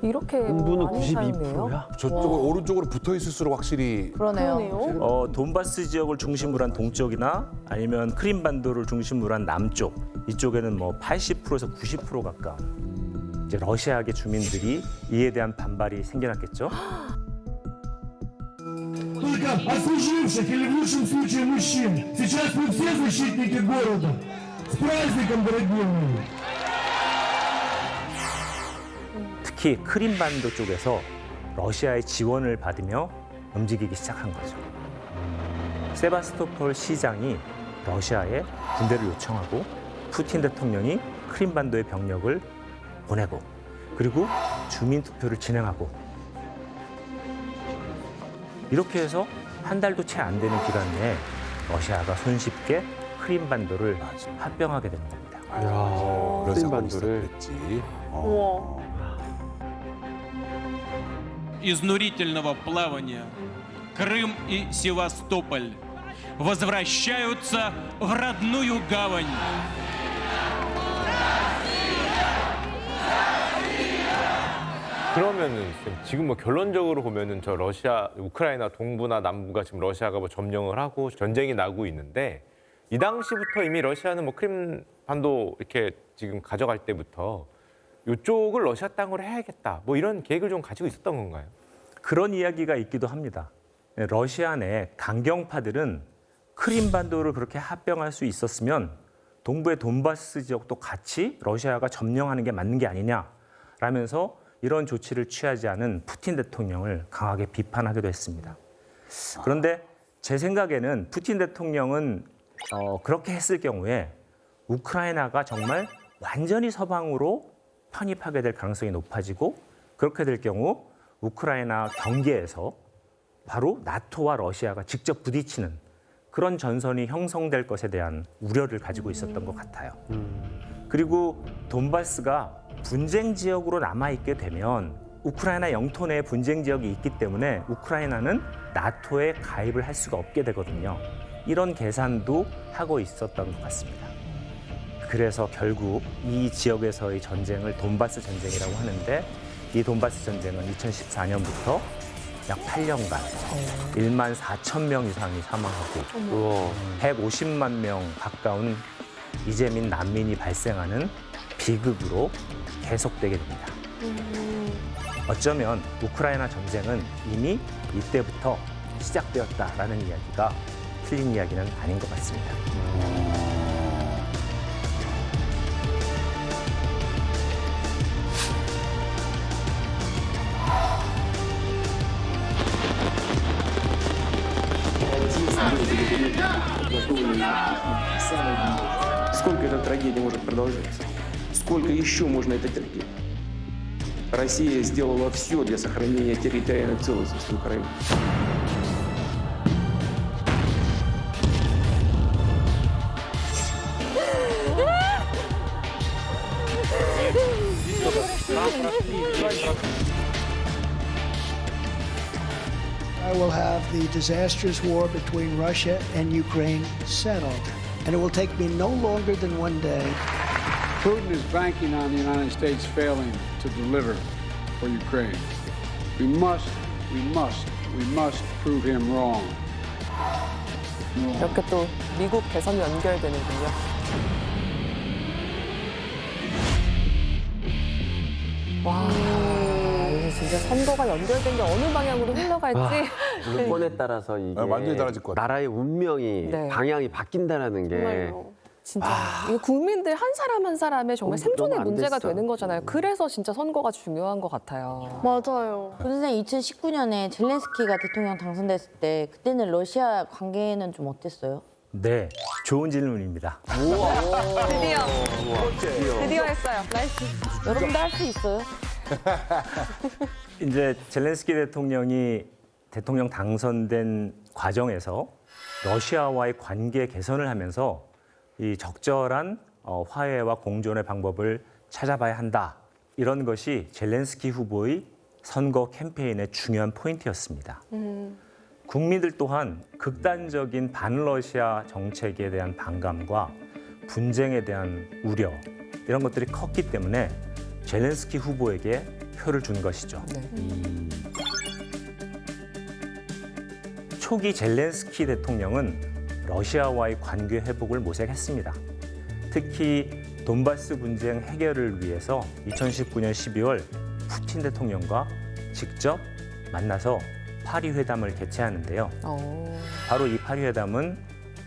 이렇게 인구는 많이 사용해요? 92%야? 저쪽은 오른쪽으로 붙어 있을수록 확실히 그러네요. 돈바스 지역을 중심으로 한 동쪽이나 아니면 크림반도를 중심으로 한 남쪽 이쪽에는 뭐 80%에서 90% 가까운 이제 러시아계 주민들이 이에 대한 반발이 생겨났겠죠. Только ослуживших или в лучшем случае мужчин. Сейчас мы все защитники города. С праздником, дорогие мои! 특히 크림반도 쪽에서 러시아의 지원을 받으며 움직이기 시작한 거죠. 세바스토폴 시장이 러시아에 군대를 요청하고 푸틴 대통령이 크림반도의 병력을 보내고 그리고 주민 투표를 진행하고 이렇게 해서 한 달도 채 안 되는 기간 내에 러시아가 손쉽게 크림반도를 합병하게 됩니다. 크림반도를. Изнурительного плавания Крым и Севастополь возвращаются в родную гавань. 그러면은 지금 뭐 결론적으로 보면은 저 러시아, 우크라이나 동부나 남부가 지금 러시아가 뭐 점령을 하고 전쟁이 나고 있는데 이 당시부터 이미 러시아는 뭐 크림반도 이렇게 지금 가져갈 때부터 이쪽을 러시아 땅으로 해야겠다 뭐 이런 계획을 좀 가지고 있었던 건가요? 그런 이야기가 있기도 합니다. 러시아 내 강경파들은 크림반도를 그렇게 합병할 수 있었으면 동부의 돈바스 지역도 같이 러시아가 점령하는 게 맞는 게 아니냐라면서 이런 조치를 취하지 않은 푸틴 대통령을 강하게 비판하기도 했습니다. 그런데 제 생각에는 푸틴 대통령은 그렇게 했을 경우에 우크라이나가 정말 완전히 서방으로 편입하게 될 가능성이 높아지고 그렇게 될 경우 우크라이나 경계에서 바로 나토와 러시아가 직접 부딪히는 그런 전선이 형성될 것에 대한 우려를 가지고 있었던 것 같아요. 그리고 돈바스가 분쟁 지역으로 남아있게 되면 우크라이나 영토 내에 분쟁 지역이 있기 때문에 우크라이나는 나토에 가입을 할 수가 없게 되거든요. 이런 계산도 하고 있었던 것 같습니다. 그래서 결국 이 지역에서의 전쟁을 돈바스 전쟁이라고 하는데 이 돈바스 전쟁은 2014년부터 약 8년간 1만 4천 명 이상이 사망하고 150만 명 가까운 이재민 난민이 발생하는 비극으로 계속되게 됩니다. 어쩌면 우크라이나 전쟁은 이미 이때부터 시작되었다라는 이야기가 틀린 이야기는 아닌 것 같습니다. Сколько эта трагедия может продолжаться? Сколько еще можно это терпеть? Россия сделала все для сохранения территориальной целостности Украины. I will have the disastrous war between Russia and Ukraine settled. And it will take me no longer than one day. Putin is banking on the United States failing to deliver for Ukraine. We must prove him wrong. 이렇게 또 미국 대선이 연결되는군요. 와, 이게 진짜 선거가 연결된 게 어느 방향으로 흘러갈지. 물건에 따라서 이게 완전히 달라질 것 같아요. 나라의 운명이 네. 방향이 바뀐다라는 게 정말요. 진짜 이게 국민들 한 사람 한 사람의 정말 생존의 너무 안 문제가 됐어. 되는 거잖아요. 그래서 진짜 선거가 중요한 것 같아요. 맞아요. 선생님 2019년에 젤렌스키가 대통령 당선됐을 때 그때는 러시아 관계는 좀 어땠어요? 네, 좋은 질문입니다. 드디어 했어요. 나이스. 여러분도 할 수 있어요? 이제 젤렌스키 대통령이 대통령 당선된 과정에서 러시아와의 관계 개선을 하면서 이 적절한 화해와 공존의 방법을 찾아봐야 한다. 이런 것이 젤렌스키 후보의 선거 캠페인의 중요한 포인트였습니다. 국민들 또한 극단적인 반러시아 정책에 대한 반감과 분쟁에 대한 우려 이런 것들이 컸기 때문에 젤렌스키 후보에게 표를 준 것이죠. 초기 젤렌스키 대통령은 러시아와의 관계 회복을 모색했습니다. 특히 돈바스 분쟁 해결을 위해서 2019년 12월 푸틴 대통령과 직접 만나서 파리 회담을 개최하는데요. 바로 이 파리 회담은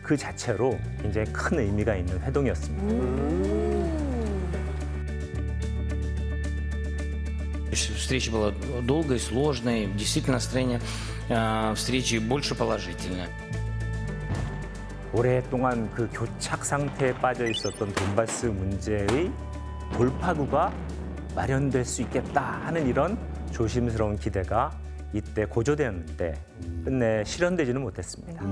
그 자체로 굉장히 큰 의미가 있는 회동이었습니다. Встреча была долгой, сложной. Действительно, настроение встречи больше положительное. 오랫동안 그 교착 상태에 빠져 있었던 돈바스 문제의 돌파구가 마련될 수 있겠다 하는 이런 조심스러운 기대가 이때 고조되었는데 끝내 실현되지는 못했습니다.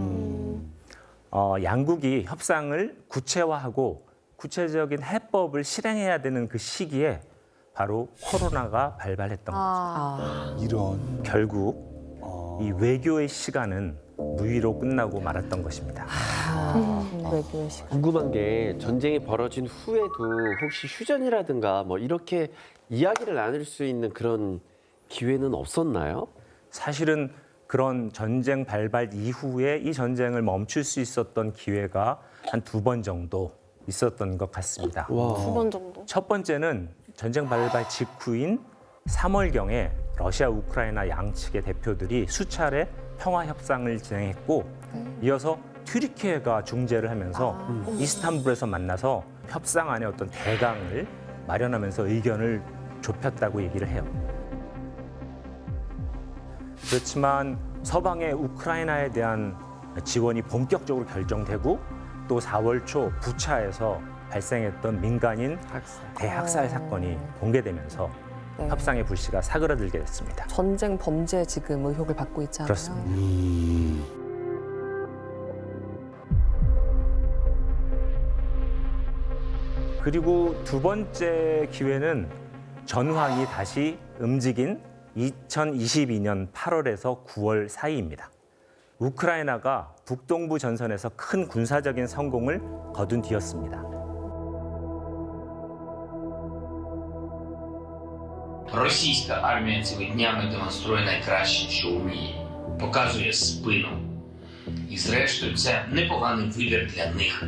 양국이 협상을 구체화하고 구체적인 해법을 실행해야 되는 그 시기에 바로 코로나가 발발했던 거죠. 이런. 결국 이 외교의 시간은 무위로 끝나고 말았던 것입니다. 외교의 시간. 궁금한 게 전쟁이 벌어진 후에도 혹시 휴전이라든가 뭐 이렇게 이야기를 나눌 수 있는 그런 기회는 없었나요? 사실은 그런 전쟁 발발 이후에 이 전쟁을 멈출 수 있었던 기회가 한 2번 정도 있었던 것 같습니다. 2번 정도. 첫 번째는 전쟁 발발 직후인 3월경에 러시아, 우크라이나 양측의 대표들이 수차례 평화 협상을 진행했고 이어서 튀르키예가 중재를 하면서 이스탄불에서 만나서 협상안의 어떤 대강을 마련하면서 의견을 좁혔다고 얘기를 해요. 그렇지만 서방의 우크라이나에 대한 지원이 본격적으로 결정되고 또 4월 초 부차에서 발생했던 민간인 대학살 사건이 공개되면서 협상의 불씨가 사그라들게 됐습니다. 전쟁 범죄 지금 의혹을 받고 있잖아요. 그렇습니다. 그리고 두 번째 기회는 전황이 다시 움직인 2022년 8월에서 9월 사이입니다. 우크라이나가 북동부 전선에서 큰 군사적인 성공을 거둔 뒤였습니다. Російська армія цими днями демонструє найкраще, що вміє. Показує спину. І зрештою, це непоганий вибір для них.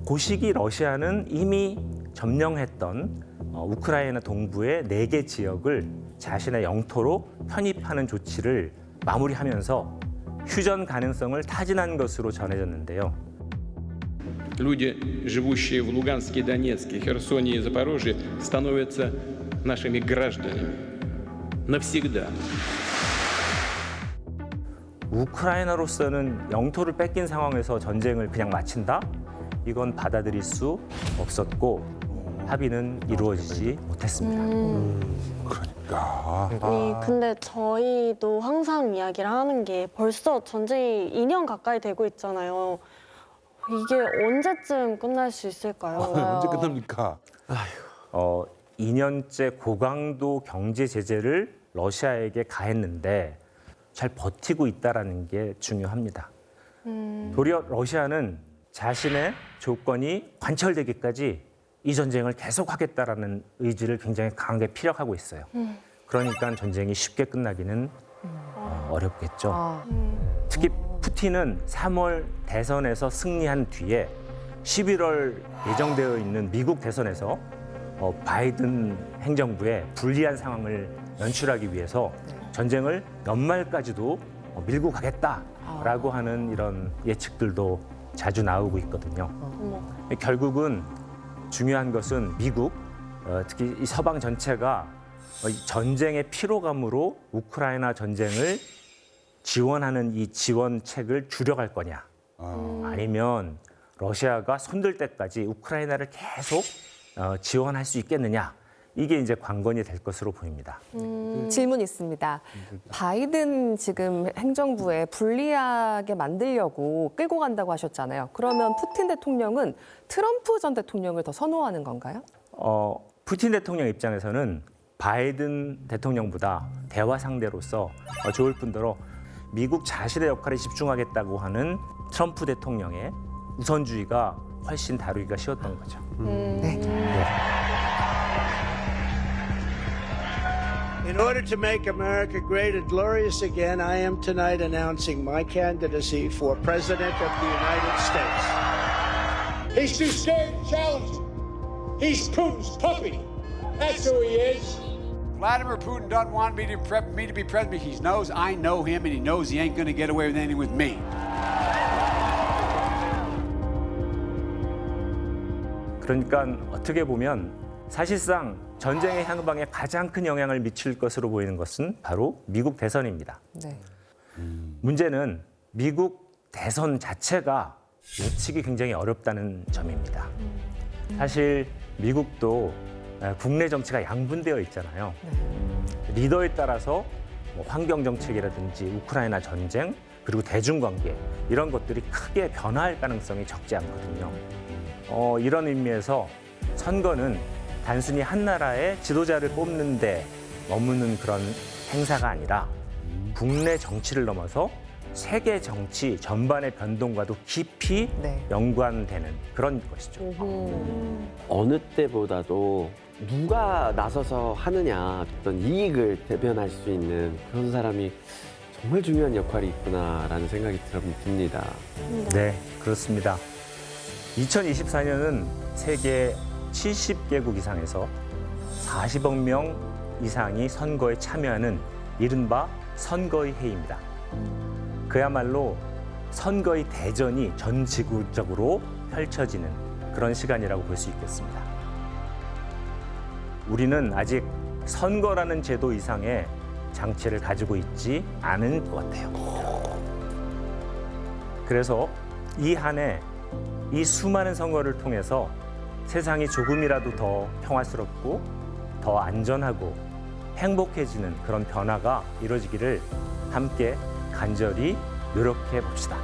그 시기 러시아는 이미 점령했던 우크라이나 동부의 4개 지역을 자신의 영토로 편입하는 조치를 마무리하면서 휴전 가능성을 타진한 것으로 전해졌는데요. Люди, живущие в Луганске, Донецке, Херсоне и Запорожье, становятся нашими гражданами. Навсегда. 우크라이나로서는 영토를 뺏긴 상황에서 전쟁을 그냥 마친다? 이건 받아들일 수 없었고 합의는 이루어지지 못했습니다. 그러니까. 아니, 근데 저희도 항상 이야기를 하는 게 벌써 전쟁이 2년 가까이 되고 있잖아요. 이게 언제쯤 끝날 수 있을까요? 언제 끝납니까? 2년째 고강도 경제 제재를 러시아에게 가했는데 잘 버티고 있다는 게 중요합니다. 도리어 러시아는 자신의 조건이 관철되기까지 이 전쟁을 계속하겠다라는 의지를 굉장히 강하게 피력하고 있어요. 그러니까 전쟁이 쉽게 끝나기는 어렵겠죠. 특히 푸틴은 3월 대선에서 승리한 뒤에 11월 예정되어 있는 미국 대선에서 바이든 행정부에 불리한 상황을 연출하기 위해서 전쟁을 연말까지도 밀고 가겠다라고 하는 이런 예측들도 자주 나오고 있거든요. 결국은 중요한 것은 미국, 특히 이 서방 전체가 전쟁의 피로감으로 우크라이나 전쟁을 지원하는 이 지원책을 줄여갈 거냐, 아니면 러시아가 손들 때까지 우크라이나를 계속 지원할 수 있겠느냐, 이게 이제 관건이 될 것으로 보입니다. 질문 있습니다. 바이든 지금 행정부에 불리하게 만들려고 끌고 간다고 하셨잖아요. 그러면 푸틴 대통령은 트럼프 전 대통령을 더 선호하는 건가요? 푸틴 대통령 입장에서는 바이든 대통령보다 대화 상대로서 좋을 뿐더러 미국 자신의 역할에 집중하겠다고 하는 트럼프 대통령의 우선주의가 훨씬 다루기가 쉬웠던 거죠. 네. In order to make America great and glorious again, I am tonight announcing my candidacy for President of the United States. He's too scared to challenge him. He's Putin's puppy. That's who he is. Vladimir Putin doesn't want me to be president. He knows I know him, and he knows he ain't going to get away with anything with me. 그러니까 어떻게 보면 사실상 전쟁의 향방에 가장 큰 영향을 미칠 것으로 보이는 것은 바로 미국 대선입니다. 네. 문제는 미국 대선 자체가 예측이 굉장히 어렵다는 점입니다. 사실 미국도 국내 정치가 양분되어 있잖아요. 리더에 따라서 환경 정책이라든지 우크라이나 전쟁, 그리고 대중관계 이런 것들이 크게 변화할 가능성이 적지 않거든요. 이런 의미에서 선거는 단순히 한 나라의 지도자를 뽑는 데 머무는 그런 행사가 아니라 국내 정치를 넘어서 세계 정치 전반의 변동과도 깊이 연관되는 그런 것이죠. 어느 때보다도 누가 나서서 하느냐, 어떤 이익을 대변할 수 있는 그런 사람이 정말 중요한 역할이 있구나라는 생각이 듭니다. 네, 그렇습니다. 2024년은 세계 70개국 이상에서 40억 명 이상이 선거에 참여하는 이른바 선거의 해입니다. 그야말로 선거의 대전이 전 지구적으로 펼쳐지는 그런 시간이라고 볼 수 있겠습니다. 우리는 아직 선거라는 제도 이상의 장치를 가지고 있지 않은 것 같아요. 그래서 이 한 해 이 수많은 선거를 통해서 세상이 조금이라도 더 평화스럽고 더 안전하고 행복해지는 그런 변화가 이루어지기를 함께 간절히 노력해 봅시다.